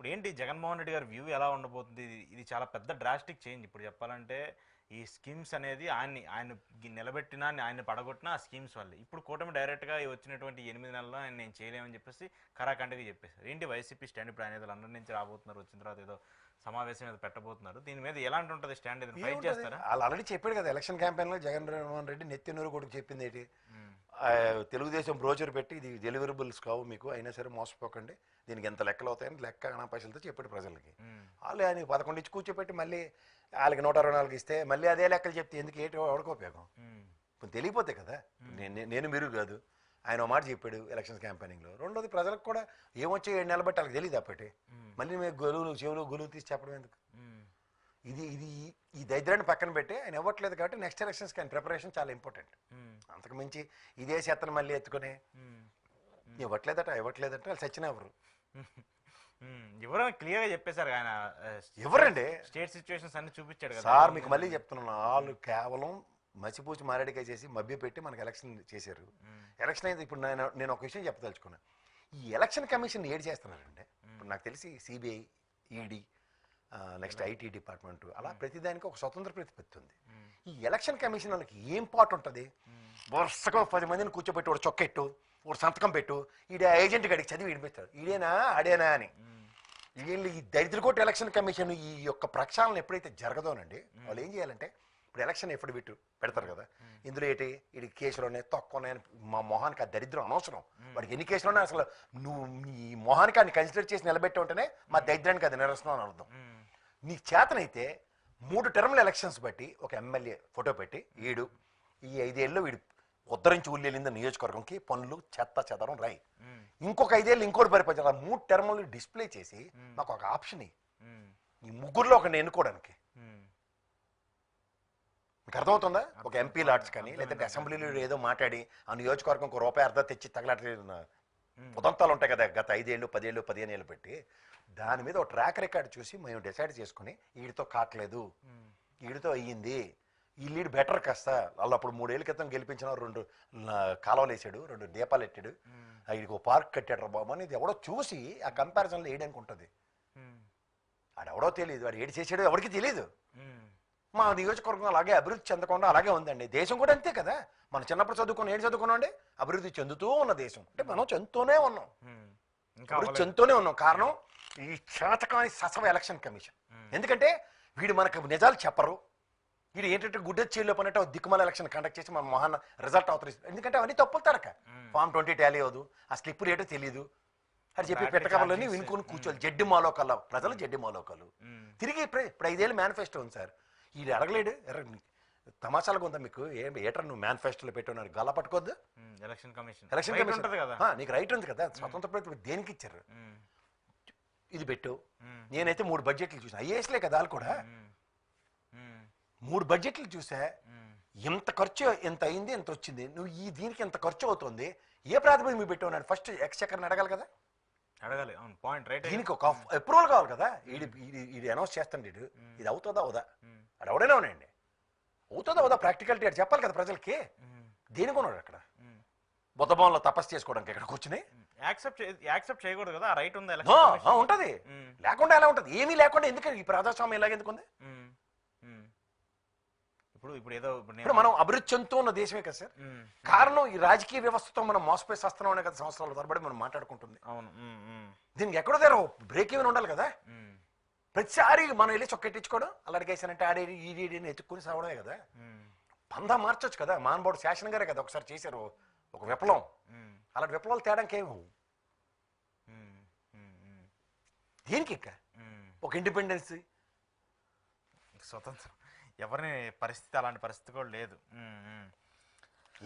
ఇప్పుడు ఏంటి జగన్మోహన్ రెడ్డి గారి వ్యూ ఎలా ఉండబోతుంది? ఇది చాలా పెద్ద డ్రాస్టిక్ చేంజ్. ఇప్పుడు చెప్పాలంటే ఈ స్కీమ్స్ అనేది ఆయన నిలబెట్టినా ఆయన పడగొట్టినా ఆ స్కీమ్స్ వల్ల ఇప్పుడు కూటమి డైరెక్ట్గా వచ్చినటువంటి 8 నెలల్లో ఆయన నేను చేయలేమని చెప్పేసి ఖరాఖండిగా చెప్పేశారు. ఏంటి వైసీపీ స్టాండ్? ఇప్పుడు ఆయన లండన్ నుంచి రాబోతున్నారు, వచ్చిన తర్వాత ఏదో సమావేశం మీద పెట్టబోతున్నారు. దీని మీద ఎలాంటి ఉంటుంది స్టాండ్? ఏదైనా ఫైట్ చేస్తారా? వాళ్ళు ఆల్రెడీ చెప్పాడు కదా ఎలక్షన్ క్యాంపెయిన్లో జగన్మోహన్ రెడ్డి నెత్తినూరు కొడుకు చెప్పింది ఏంటి, తెలుగుదేశం బ్రోచర్ పెట్టి ఇది డెలివరబుల్స్ కావు మీకు, అయినా సరే మోసపోకండి, దీనికి ఎంత లెక్కలు అవుతాయని లెక్క పైసలతో చెప్పాడు ప్రజలకి. వాళ్ళు ఆయన 11 ఇచ్చి కూర్చోపెట్టి మళ్ళీ వాళ్ళకి 124 ఇస్తే మళ్ళీ అదే లెక్కలు చెప్తే ఎందుకు ఏంటి ఎవరికి ఉపయోగం? ఇప్పుడు తెలియపోతే కదా. నేను మీరు కాదు, ఆయన ఒక మాట చెప్పాడు ఎలక్షన్ క్యాంపెయినింగ్లో. రెండోది ప్రజలకు కూడా ఏమొచ్చే 7 నెలలు బట్టి వాళ్ళకి తెలియదు అప్పటి. మళ్ళీ మేము గొలువులు చెవులు గొలువు తీసి చెప్పడం ఎందుకు? ఇది ఇది ఈ దరిద్రాన్ని పక్కన పెట్టి ఆయన ఇవ్వట్లేదు కాబట్టి నెక్స్ట్ ఎలక్షన్స్కి ఆయన ప్రిపరేషన్ చాలా ఇంపార్టెంట్. అంతకు మించి ఇదే చేతను మళ్ళీ ఎత్తుకుని ఇవ్వట్లేదట వాళ్ళు సచిన ఎవరు ఎవరైనా క్లియర్గా చెప్పేశారు ఆయన. ఎవరండి? స్టేట్ సిచ్యువేషన్స్ అన్ని చూపించాడు కదా సార్. మీకు మళ్ళీ చెప్తున్నాను, వాళ్ళు కేవలం మసిపూచి మారేడికాయ చేసి మభ్య పెట్టి మనకు ఎలక్షన్ చేశారు. ఎలక్షన్ అయితే ఇప్పుడు నేను ఒక విషయం చెప్పదలుచుకున్నాను. ఈ ఎలక్షన్ కమిషన్ ఏడు చేస్తున్నారండి. ఇప్పుడు నాకు తెలిసి CBI, ED, next IT department, అలా ప్రతిదానికి ఒక స్వతంత్ర ప్రతిపత్తి ఉంది. ఈ ఎలక్షన్ కమిషన్ వాళ్ళకి ఏం పాటు ఉంటుంది? వరుసగా 10 మందిని కూర్చోబెట్టి ఒక చొక్కెట్టు, ఒక సంతకం పెట్టు, ఈడ ఏజెంట్ గడికి చదివి విడిపిస్తాడు, ఈడేనా ఆడేనా అని. వీళ్ళు ఈ దరిద్రకోట ఎలక్షన్ కమిషన్ ఈ యొక్క ప్రక్షాళన ఎప్పుడైతే జరగదోనండి, వాళ్ళు ఏం చేయాలంటే ఇప్పుడు ఎలక్షన్ ఎఫిడవిట్ పెడతారు కదా, ఇందులో ఏంటి వీడికి కేసులోనే తక్కువనే, మా మొహానికి ఆ దరిద్రం అనవసరం, వాడికి ఎన్ని కేసులోనే అసలు నువ్వు ఈ మొహానికి ఆయన కన్సిడర్ చేసి నిలబెట్టి ఉంటేనే మా దరిద్రానికి అది నిరసనం అని అర్థం. నీ చేతనైతే 3 టర్మ్ల ఎలక్షన్స్ బట్టి ఒక ఎమ్మెల్యే ఫోటో పెట్టి ఈ 5 ఏళ్ళు వీడు ఉద్ధరించి ఊళ్ళేళ్ళింది నియోజకవర్గంకి పనులు చెత్త చెదరం రాయి, ఇంకొక 5 ఏళ్ళు ఇంకోటి పరిపాలించాలి, 3 టర్ములు డిస్ప్లే చేసి మాకు ఒక ఆప్షన్ ఈ ముగ్గురులో ఒకరిని ఎన్నుకోవడానికి. మీకు అర్థమవుతుందా? ఒక ఎంపీ లాట్స్ కానీ లేదంటే అసెంబ్లీలో ఏదో మాట్లాడి ఆ నియోజకవర్గం ₹1 అర్ధ తెచ్చి తగలాట ఉదంతాలు ఉంటాయి కదా గత 5 ఏళ్ళు 10 ఏళ్ళు 15 ఏళ్ళు పెట్టి, దాని మీద ఒక ట్రాక్ రికార్డ్ చూసి మేము డిసైడ్ చేసుకుని వీడితో కావట్లేదు, వీడితో అయ్యింది, ఈ లీడ్ బెటర్ కాస్త వాళ్ళు అప్పుడు 3 ఏళ్ళ క్రితం గెలిపించిన 2 కాలువలు వేసాడు, 2 దీపాలు ఎట్టాడు, వీడికి ఒక పార్క్ కట్టాడు బాబు అని ఎవడో చూసి ఆ కంపారిజన్లో వేయడానికి ఉంటుంది. ఆడెవడో తెలియదు, వాడు ఏడు చేసాడో ఎవరికి తెలియదు. మా నియోజకవర్గం అలాగే అభివృద్ధి చెందకుండా అలాగే ఉందండి. దేశం కూడా అంతే కదా. మనం చిన్నప్పుడు ఏడు చదువుకున్నాండి, అభివృద్ధి చెందుతూ ఉన్న దేశం అంటే మనం చెందుతూనే ఉన్నాం, అభివృద్ధి చెందుతూనే ఉన్నాం. కారణం ఈ చేతకాని ససవ ఎలక్షన్ కమిషన్. ఎందుకంటే వీడు మనకు నిజాలు చెప్పరు, వీడు ఏంటంటే గుడ్డె చీల్లో పన్నట్టు దిక్కుమాల ఎలక్షన్ కండక్ట్ చేసి మన మొహన్న రిజల్ట్ అవుతారు. ఎందుకంటే అవన్నీ తప్పులు తడక, ఫామ్ 20 టాలీ అవ్వదు, ఆ స్లిప్పులు ఏంటో తెలియదు అని చెప్పి పెట్టకవలని వినుకొని కూర్చోవాలి. జడ్డి మాలోకల్లా ప్రజలు జడ్డి మాలోకలు తిరిగి ఇప్పుడు 5 ఏళ్ళు మేనిఫెస్టో ఉంది సార్, వీడు అడగలేడు. తమాషాలుగా ఉందా మీకు? ఏటర్ నువ్వు మేనిఫెస్టోలో పెట్టున్నారు గల్లా పట్టుకోద్దు. ఎలక్షన్ కమిషన్ నీకు రైట్ ఉంది కదా, స్వతంత్ర ప్రభుత్వం దేనికి ఇచ్చారు? ఇది పెట్టు. నేనైతే 3 బడ్జెట్లు చూసాను, ఐఏఎస్లే కదా వాళ్ళు కూడా. 3 బడ్జెట్లు చూసా, ఎంత ఖర్చు ఎంత అయింది ఎంత వచ్చింది, నువ్వు ఈ దీనికి ఎంత ఖర్చు అవుతుంది, ఏ ప్రాతిపదిక మీరు పెట్టావు? ఫస్ట్ ఎక్స్చెక్కర్ని అడగాలి కదా, అడగాలి. Point right. దీనికి ఒక అప్రూవల్ కావాలి కదా. ఇది అనౌన్స్ చేస్తాండి, ఇది అవుతుందా అవుదా, అది ఎవడైనా ఉన్నాయండి, అవుతుందా అవుదా ప్రాక్టికాలిటీ అది చెప్పాలి కదా ప్రజలకి. దేనికి ఉన్నాడు అక్కడ? బుద్ధభవన్లో తపస్సు చేసుకోవడానికి ఇక్కడ కూర్చుని యాక్సెప్ట్ చేయకూడదు కదా, రైట్ ఉంది ఉంటది. లేకుండా ఎలా ఉంటుంది? ఏమీ లేకుండా ఎందుకు ఈ ప్రజాస్వామ్యం ఎలాగెందుకుంది? ఇప్పుడు మనం అభివృద్ధి చెందుతూ ఉన్న దేశమే కదా సార్. కారణం ఈ రాజకీయ వ్యవస్థతో మనం మోసపోయి వస్తున్నాం అనే కదా సంవత్సరాల తరబడి మనం మాట్లాడుకుంటుంది. దీనికి ఎక్కడో దగ్గర బ్రేక్ ఈవెన్ ఉండాలి కదా. ప్రతిసారి మనం వెళ్ళి చొక్కెట్టించుకోవడం, అలా అడిగేసానంటే ఆడేది ఈడీని ఎత్తుక్కుని సావడమే కదా. పందా మార్చొచ్చు కదా. మాన్బోర్డు శాసనం గారే కదా ఒకసారి చేశారు ఒక విప్లవం. అలాంటి విప్లవాలు తేడానికి ఏమో దేనికి ఇంకా ఒక ఇండిపెండెన్స్ స్వతంత్రం ఎవరిని పరిస్థితి అలాంటి పరిస్థితి కూడా లేదు.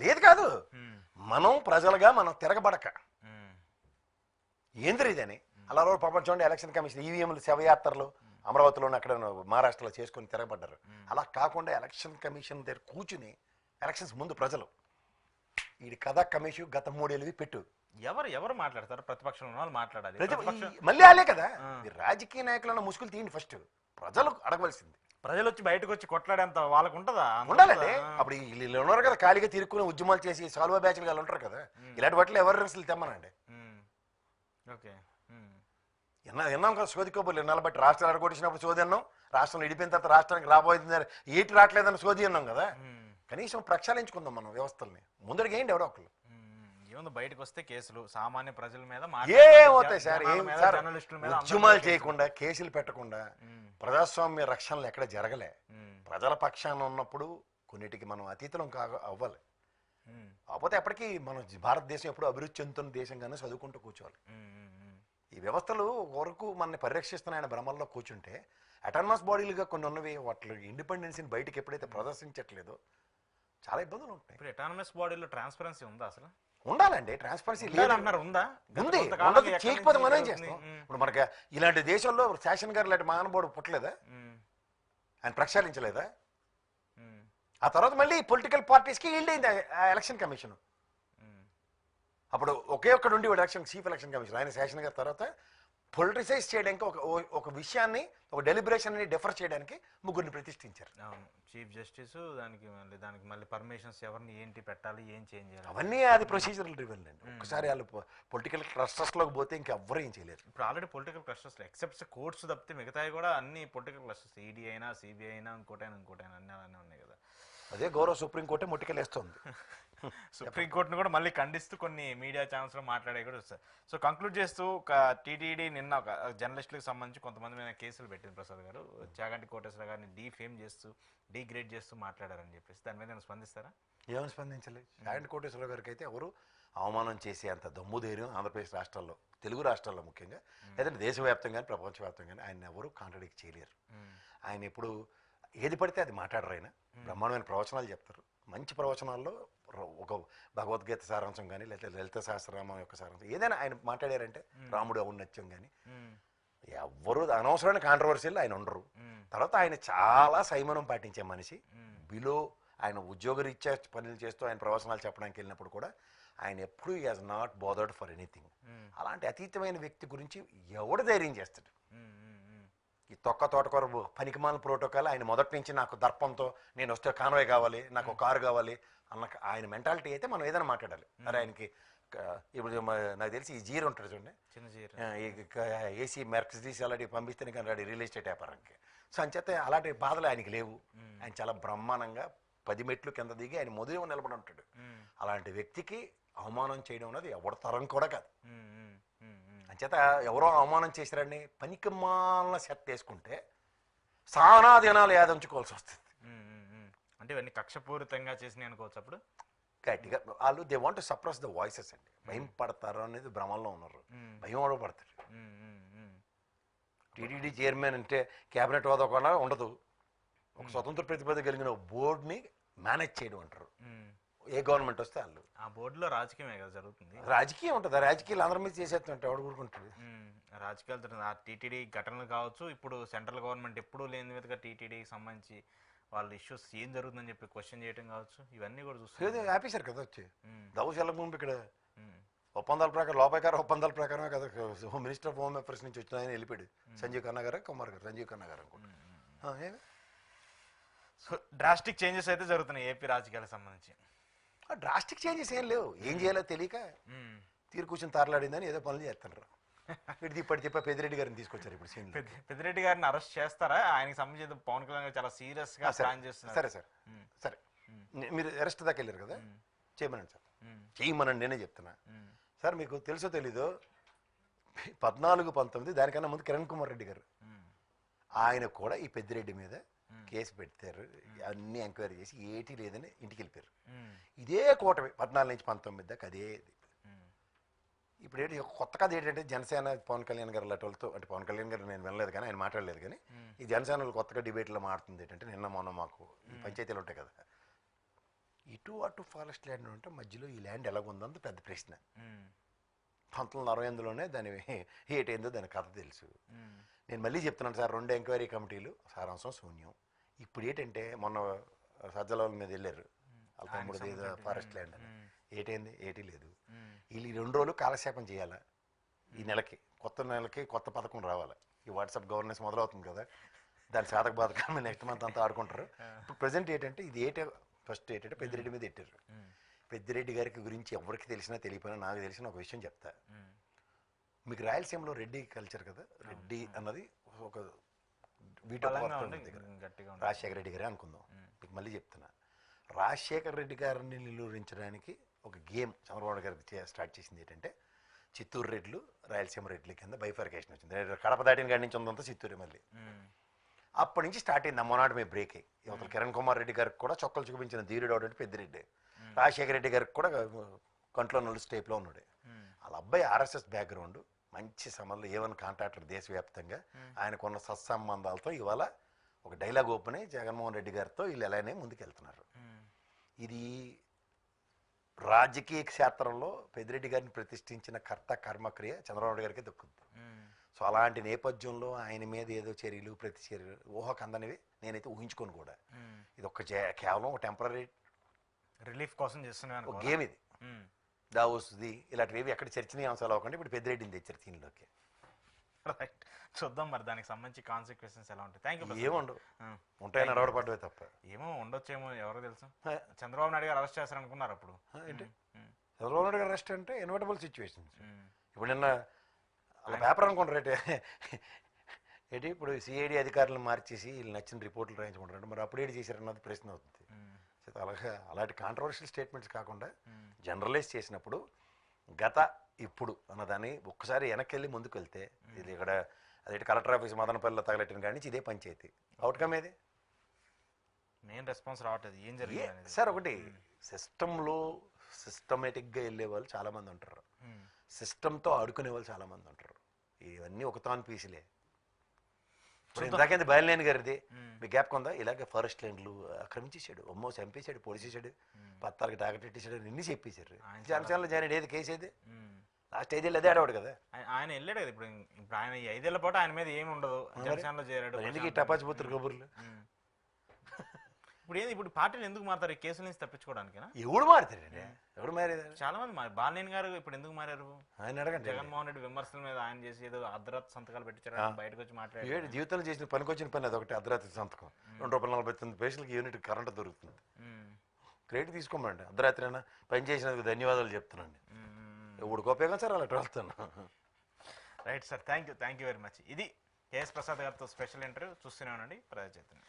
లేదు కాదు, మనం ప్రజలుగా మనం తిరగబడక ఏంద్ర ఇదని అలా రోజు ప్రపంచంలో ఎలక్షన్ కమిషన్ ఈవీఎంలు శవయాత్రలు అమరావతిలోనే అక్కడ మహారాష్ట్రలో చేసుకొని తిరగబడ్డారు. అలా కాకుండా ఎలక్షన్ కమిషన్ దగ్గర కూర్చుని ఎలక్షన్స్ ముందు ప్రజలు ఈ కథా కమిషన్ గత 3 ఏళ్ళవి పెట్టు. ఎవరు మాట్లాడతారు? ప్రతిపక్షంలో వాళ్ళు మాట్లాడాలి. మళ్ళీ ఆలే కదా. రాజకీయ నాయకులను ముసుగులు తీయండి, ఫస్ట్ ప్రజలు అడగవలసింది. ప్రజలు వచ్చి బయటకు వచ్చి కొట్లాడేంత వాళ్ళకు ఉంటుందా? ఉండాలండి. అప్పుడు వీళ్ళు ఉన్నారు కదా ఖాళీగా తిరుక్కుని ఉద్యమాలు చేసి సాల్వా బ్యాచ్లు వాళ్ళు ఉంటారు కదా, ఇలాంటి వాటిలో ఎవరు రిసలు తెమ్మనండి. ఓకే, విన్నాం కదా సోది కబుర్లు విన్నాళ్ళు బట్టి రాష్ట్రాలు అడగొట్టినప్పుడు సోది అన్నాం, రాష్ట్రం విడిపోయిన తర్వాత రాష్ట్రానికి రాబోతుంది ఏటి రావట్లేదని సోది అన్నాం కదా. కనీసం ప్రక్షాళించుకుందాం మనం వ్యవస్థల్ని, ముందడికి ఏంటి ఎవరో ఒకళ్ళు. ఏముంది బయటకు వస్తే కేసులు సామాన్య ప్రజల మీద ఏమవుతాయి సార్, ఏం సార్ జర్నలిస్టుల మీద ఉద్యమాలు చేయకుండా కేసులు పెట్టకుండా ప్రజాస్వామ్య రక్షణలు ఎక్కడ జరగలే. ప్రజల పక్షాన ఉన్నప్పుడు కొన్నిటికి మనం అతీతం అవ్వాలి. కాకపోతే ఎప్పటికీ మనం భారతదేశం ఎప్పుడు అభివృద్ధి చెందుతున్న దేశంగానే చదువుకుంటూ కూర్చోవాలి. ఈ వ్యవస్థలు వరకు మనల్ని పరిరక్షిస్తున్నాయన్న భ్రమల్లో కూర్చుంటే అటానమస్ బాడీలుగా కొన్ని ఉన్నవి వాటి ఇండిపెండెన్సీని బయటకు ఎప్పుడైతే ప్రదర్శించట్లేదో చాలా ఇబ్బందులు ఉంటాయి. ఇప్పుడు అటానమస్ బాడీలో ట్రాన్స్పరెన్సీ ఉందా అసలు? ఉండాలండి, ట్రాన్స్పరెన్సీ లేదు అన్నారు, ఉందా? ఉంది, ఉండదు, చేయకపోతే మనం ఏం చేస్తాం? ఇప్పుడు మనకి ఇలాంటి దేశంలో శాసన్ గారు ఇలాంటి మహానుభావుడు పుట్టలేదా, ఆయన ప్రక్షాళించలేదా? ఆ తర్వాత మళ్ళీ పొలిటికల్ పార్టీస్కి ఈల్డ్ అయింది ఎలక్షన్ కమిషన్. అప్పుడు ఒకే ఒక్కడు ఉండి ఎలక్షన్ చీఫ్ ఎలక్షన్ కమిషన్ ఆయన శాసన్ గారి తర్వాత పొలిటిసైజ్ చేయడానికి ఒక విషయాన్ని ఒక డెలిబరేషన్ని డిఫర్ చేయడానికి ముగ్గురిని ప్రతిష్ఠించారు. అవును, చీఫ్ జస్టిస్, దానికి మళ్ళీ పర్మిషన్స్ ఎవరిని ఏంటి పెట్టాలి, ఏం చేంజ్ చేయాలి, అవన్నీ అది ప్రొసీజరల్ రివెల్ అండి. ఒకసారి వాళ్ళు పొలిటికల్ క్లస్టర్స్లోకి పోతే ఇంకెవ్వరు ఏం చేయలేరు. ఇప్పుడు already political clusters except courts తప్పితే మిగతాయి కూడా అన్ని పొలిటికల్ క్లస్టర్స్, ఈడీ అయినా సిబిఐ అయినా ఇంకోటైనా అన్నీ అలానే ఉన్నాయి కదా. అదే గౌరవ సుప్రీంకోర్టే ముట్టుకెళ్ళేస్తుంది. సుప్రీంకోర్టును కూడా మళ్ళీ ఖండిస్తూ కొన్ని మీడియా ఛానల్స్లో మాట్లాడే కూడా వస్తాయి. సో కంక్లూడ్ చేస్తూ టీటీడీ నిన్న ఒక జర్నలిస్టులకు సంబంధించి కొంతమంది మీద కేసులు పెట్టింది ప్రసాద్ గారు. చాగంటి కోటేశ్వర గారిని డీఫేమ్ చేస్తూ డీగ్రేడ్ చేస్తూ మాట్లాడారని చెప్పేసి దాని మీద నేను స్పందిస్తారా? ఏమని స్పందించలేదు. చాగంటి కోటేశ్వర గారికి అయితే ఎవరు అవమానం చేసే అంత దమ్ము ధైర్యం ఆంధ్రప్రదేశ్ రాష్ట్రాల్లో, తెలుగు రాష్ట్రాల్లో ముఖ్యంగా, లేదంటే దేశవ్యాప్తంగా ప్రపంచవ్యాప్తంగా ఆయన ఎవరు కాంట్రడిక్ట్ చేయలేరు. ఆయన ఎప్పుడు ఏది పడితే అది మాట్లాడరు. ఆయన బ్రహ్మాండమైన ప్రవచనాలు చెప్తారు. మంచి ప్రవచనాల్లో ఒక భగవద్గీత సారాంశం కానీ లేకపోతే లలిత సహస్రనామం యొక్క సారాంశం ఏదైనా ఆయన మాట్లాడారంటే రాముడు ఔన్నత్యం కానీ ఎవ్వరు అనవసరమైన కాంట్రవర్సీలు ఆయన ఉండరు. తర్వాత ఆయన చాలా సంయమనం పాటించే మనిషి. బిలో ఆయన ఉద్యోగరీత్యా పనులు చేస్తూ ఆయన ప్రవచనాలు చెప్పడానికి వెళ్ళినప్పుడు కూడా ఆయన ఎప్పుడు he has not bothered for anything. అలాంటి అతీతమైన వ్యక్తి గురించి ఎవడు ధైర్యం చేస్తాడు? ఈ తొక్క తోటకూర పనికిమాల ప్రోటోకాల్ ఆయన మొదటి నుంచి నాకు దర్పంతో నేను వస్తే కాన్వాయ్ కావాలి, నాకు కారు కావాలి అన్న ఆయన మెంటాలిటీ అయితే మనం ఏదైనా మాట్లాడాలి. అరే ఆయనకి ఇప్పుడు నాకు తెలిసి ఈ జీరో ఉంటాడు చూడండి, ఏసీ మెర్సిడీస్ అలాంటివి పంపిస్తేనే కానీ రియల్ ఎస్టేట్ వ్యాపారానికి. సో అంచేత అలాంటి బాధలు ఆయనకి లేవు. ఆయన చాలా బ్రహ్మాండంగా 10 మెట్లు కింద దిగి ఆయన మొదలు నిలబడి ఉంటాడు. అలాంటి వ్యక్తికి అవమానం చేయడం అనేది ఎవరి తరం కూడా కాదు. అంచేత ఎవరో అవమానం చేశారని పనికిమాలిన సెట్ వేసుకుంటే సానా దినాలు యాదించుకోవాల్సి వస్తుంది. అంటే ఇవన్నీ కక్షపూరితంగా చేసినాయి అనుకోవచ్చు. అప్పుడు గట్టిగా వాళ్ళు they want to suppress the voices అండి. భయం పడతారు అనేది భ్రమంలో ఉన్నారు. భయం కూడా పడతారు. టీటీడీ చైర్మన్ అంటే క్యాబినెట్ హోదా కూడా ఉండదు. ఒక స్వతంత్ర ప్రతిపత్తి కలిగిన బోర్డుని మేనేజ్ చేయడం అంటారు. ఏ గవర్నమెంట్ వస్తే వాళ్ళు ఆ బోర్డులో రాజకీయమే కదా జరుగుతుంది. రాజకీయం ఉంటుంది. ఆ రాజకీయాలు అందరి మీద చేసేస్తుంటే ఎవడు ఊరుకుంటాడు? రాజకీయాలు ఆ టీటీడీ ఘటనలు కావచ్చు, ఇప్పుడు సెంట్రల్ గవర్నమెంట్ ఎప్పుడూ లేని విధంగా టీటీడీకి సంబంధించి వాళ్ళ ఇష్యూస్ ఏం జరుగుతుందని చెప్పి క్వశ్చన్ చేయడం కావచ్చు, ఇవన్నీ కూడా చూస్తుంది. ఆఫీసర్ కదా వచ్చి దౌశాల భూమి ఇక్కడ ఒప్పందాల ప్రకారం లోపాయకార ఒప్పందాల ప్రకారమే కదా మినిస్టర్ ఆఫ్ హోమ్ అఫేర్స్ నుంచి వచ్చిన ఆయన వెళ్ళిపోయాడు. సంజీవ్ ఖన్నా గారు, కుమార్ గారు, సంజీవ్ ఖన్నా గారు అనుకుంటా. సో డ్రాస్టిక్ చేంజెస్ అయితే జరుగుతున్నాయి ఏపీ రాజకీయాలకు సంబంధించి. డ్రాస్టిక్ చేంజెస్ ఏం లేవు. ఏం చేయాలో తెలియక తీరు కూర్చొని తారలాడిందని ఏదో పనులు చేస్తున్నారు. ఇప్పటి చెప్ప పెద్దిరెడ్డి గారిని తీసుకొచ్చారు ఇప్పుడు సీన్. పెద్దిరెడ్డి గారిని అరెస్ట్ చేస్తారా? ఆయనకి సంబంధించిన పవన్ కళ్యాణ్ గారు చాలా సీరియస్ గా ప్లాన్ చేస్తున్నారు. సరే సార్, సరే మీరు అరెస్ట్ దాకా వెళ్ళారు కదా, చేయమనండి సార్, చేయమనండి. నేనే చెప్తున్నా సార్. మీకు తెలుసో తెలీదో 14-19 దానికన్నా ముందు కిరణ్ కుమార్ రెడ్డి గారు ఆయన కూడా ఈ పెద్దిరెడ్డి మీద కేసు పెడతారు. అన్ని ఎంక్వైరీ చేసి ఏటీ లేదని ఇంటికి వెళ్ళిపోయారు. ఇదే కూటమి 14-19 దాకా అదే. ఇప్పుడు ఏంటి కొత్త కథ ఏంటంటే జనసేన పవన్ కళ్యాణ్ గారు లెటర్లతో, అంటే పవన్ కళ్యాణ్ గారు నేను వినలేదు కానీ ఆయన మాట్లాడలేదు కానీ ఈ జనసేనలు కొత్తగా డిబేట్లో మాట్లాడుతుంది ఏంటంటే నిన్న మొన్న మాకు ఈ పంచాయతీలు ఉంటాయి కదా, ఇటు అటు ఫారెస్ట్ ల్యాండ్ ఉంటే మధ్యలో ఈ ల్యాండ్ ఎలాగుందో పెద్ద ప్రశ్న. 1968లోనే దాని ఏటైందో దాని కథ తెలుసు. నేను మళ్ళీ చెప్తున్నాను సార్, 2 ఎంక్వైరీ కమిటీలు సారాంశం శూన్యం. ఇప్పుడు ఏంటంటే మొన్న సజ్జలవల మీద వెళ్ళారు, వాళ్ళ తమ్ముడు ఏదో ఫారెస్ట్ ల్యాండ్ అని, ఏటైంది? ఏటీ లేదు. వీళ్ళు 2 రోజులు కాలక్షేపం చేయాలి. ఈ నెలకి కొత్త నెలకి కొత్త పథకం రావాలి. ఈ వాట్సాప్ గవర్నెన్స్ మొదలవుతుంది కదా, దాని సాధక బాధకాలు నెక్స్ట్ మంత్ అంతా ఆడుకుంటారు. ఇప్పుడు ప్రజెంట్ ఏంటంటే ఇది ఫస్ట్ ఏంటంటే పెద్దిరెడ్డి మీద ఎట్టారు. పెద్దిరెడ్డి గారికి గురించి ఎవరికి తెలిసినా తెలియపోయినా నాకు తెలిసిన ఒక విషయం చెప్తా. మీకు రాయలసీమలో రెడ్డి కల్చర్ కదా, రెడ్డి అన్నది ఒక వీటో బలంగా పవర్ ఉండి దగ్గర గట్టిగా ఉంది. రాజశేఖర రెడ్డి గారే అనుకుందాం. మీకు మళ్ళీ చెప్తున్నా, రాజశేఖర రెడ్డి గారిని నిలువరించడానికి ఒక గేమ్ చంద్రబాబు నాయుడు గారికి స్టార్ట్ చేసింది ఏంటంటే, చిత్తూరు రెడ్లు రాయలసీమ రెడ్ల కింద బైఫర్కేషన్ వచ్చింది. కడప దాటిన కాడి నుంచి ఉందంతా చిత్తూరు మళ్ళీ. అప్పటి నుంచి స్టార్ట్ అయింది అమ్మనాడు మీ బ్రేక్. యువతల కిరణ్ కుమార్ రెడ్డి గారికి కూడా చొక్కలు చూపించిన ధీరుడు అంటే పెద్దిరెడ్డి, రాజశేఖర రెడ్డి గారికి కూడా కంట్లో నలుసు టైప్లో ఉన్నాడు. వాళ్ళ అబ్బాయి ఆర్ఎస్ఎస్ బ్యాక్గ్రౌండ్, మంచి సమయంలో ఏవన్ కాంట్రాక్టర్ దేశవ్యాప్తంగా ఆయనకున్న సత్సంబంధాలతో ఇవాళ ఒక డైలాగ్ ఓపెన్ అయ్యి జగన్మోహన్ రెడ్డి గారితో వీళ్ళు ఎలానే ముందుకెళ్తున్నారు. ఇది రాజకీయ క్షేత్రంలో పెద్దిరెడ్డి గారిని ప్రతిష్ఠించిన కర్త కర్మక్రియ చంద్రబాబు నాయుడు గారికి దక్కుద్ది. సో అలాంటి నేపథ్యంలో ఆయన మీద ఏదో చర్యలు ప్రతి చర్యలు ఊహకు అందనివి నేనైతే ఊహించుకోను కూడా. ఇది ఒక కేవలం ఒక టెంపరీ రిలీఫ్ కోసం చేస్తున్నాను ఒక గేమ్. ఇది దావోస్ది ఇలాంటివి ఎక్కడ చర్చనీయాంశాలు అవ్వకుండా ఇప్పుడు పెద్దిరెడ్డిని తెచ్చారు దీనిలోకి. రైట్, చూద్దాం మరి దానికి సంబంధించి కాన్సిక్వెన్సెస్ ఎలా ఉంటాయి. Thank you. ఏముండవు, ఉంటాయని అరవడపడ్డవే తప్ప. ఏమో ఉండొచ్చేమో, ఎవరో తెలుసు. చంద్రబాబు నాయుడు గారు అరెస్ట్ చేస్తారు అనుకున్నారు అప్పుడు. ఏంటి చంద్రబాబు నాయుడు గారు అరెస్ట్ అంటే ఇన్వర్టబుల్ సిచ్యువేషన్స్. ఇప్పుడు నిన్న అలా పేపర్ అనుకుంటారు ఏంటి, ఇప్పుడు సిఐడి అధికారులను మార్చేసి వీళ్ళు నచ్చిన రిపోర్ట్లు రాయించుకుంటారు. మరి అప్పుడు ఏంటి చేశారన్నది ప్రశ్న అవుతుంది. అలాగే అలాంటి కాంట్రవర్షియల్ స్టేట్మెంట్స్ కాకుండా జనరలైజ్ చేసినప్పుడు గత ఇప్పుడు అన్నదాన్ని ఒక్కసారి వెనక్కి వెళ్ళి ముందుకు వెళ్తే, ఇది ఇక్కడ అదేంటి కలెక్టర్ ఆఫీస్ మదనపల్లిలో తగలెట్టిన కానీ నుంచి ఇదే పంచాయతీ. అవుట్కమ్ ఏది? మెయిన్ రెస్పాన్స్ రావట్లేదు. ఏం జరిగింది సార్? ఒకటి సిస్టంలో సిస్టమేటిక్గా వెళ్ళే వాళ్ళు చాలామంది ఉంటారు, సిస్టంతో ఆడుకునే వాళ్ళు చాలామంది ఉంటారు. ఇవన్నీ ఒక తాను పీసులే. ఇప్పుడు ఇందాకేంది బయలుదేని గారిది మీ గ్యాప్ కొందా, ఇలాగే ఫారెస్ట్ ల్యాండ్లు ఆక్రమించేసాడు, అమ్మో చంపేశాడు, పొడిచేసాడు, పత్తాలకి టార్గెట్ పెట్టేశాడు, నిన్ను చెప్పేశారు. జనసేనలో జాయిన్ ఏది కేసు ఏది? లాస్ట్ 5 ఏళ్ళు అదే ఆడవాడు కదా ఆయన వెళ్ళాడు కదా. ఇప్పుడు ఇప్పుడు ఆయన 5 ఏళ్ల పాటు ఆయన మీద ఏమి ఉండదు, జనసేనలో చేరాడు. ఎందుకు ఈ టపాచిపుత్రులు కబుర్లు? ఇప్పుడు ఏంది, ఇప్పుడు పార్టీలు ఎందుకు మారుతారు? ఈ కేసుల నుంచి తప్పించుకోవడానికేనా? ఎవడు మారుతాడండి? ఎవడు మారేది? చాలా మంది బాలినేని గారు ఇప్పుడు ఎందుకు మారారు? ఆయన అడగండి. జగన్మోహన్ రెడ్డి విమర్శల మీద ఆయన చేసి ఏదో అర్ధరాత్రి సంతకాలు పెట్టించారు, బయటకు వచ్చి మాట్లాడారు. జీవితంలో చేసిన పనికొచ్చిన పని అదొకటి, అర్ధరాత్రి సంతకం. ₹2.49 పైసలకి యూనిట్ కరెంట్ దొరుకుతుంది. క్రెడిట్ తీసుకోమండి. అర్ధరాత్రి అయినా పని చేసినందుకు ధన్యవాదాలు చెప్తున్నాండి. ఎవడికి ఉపయోగం సార్ అలా వెళ్తాను. Right sir, thank you very much. ఇది కేఎస్ ప్రసాద్ గారితో స్పెషల్ ఇంటర్వ్యూ. చూస్తూనే ఉండండి ప్రజాచైతన్యం.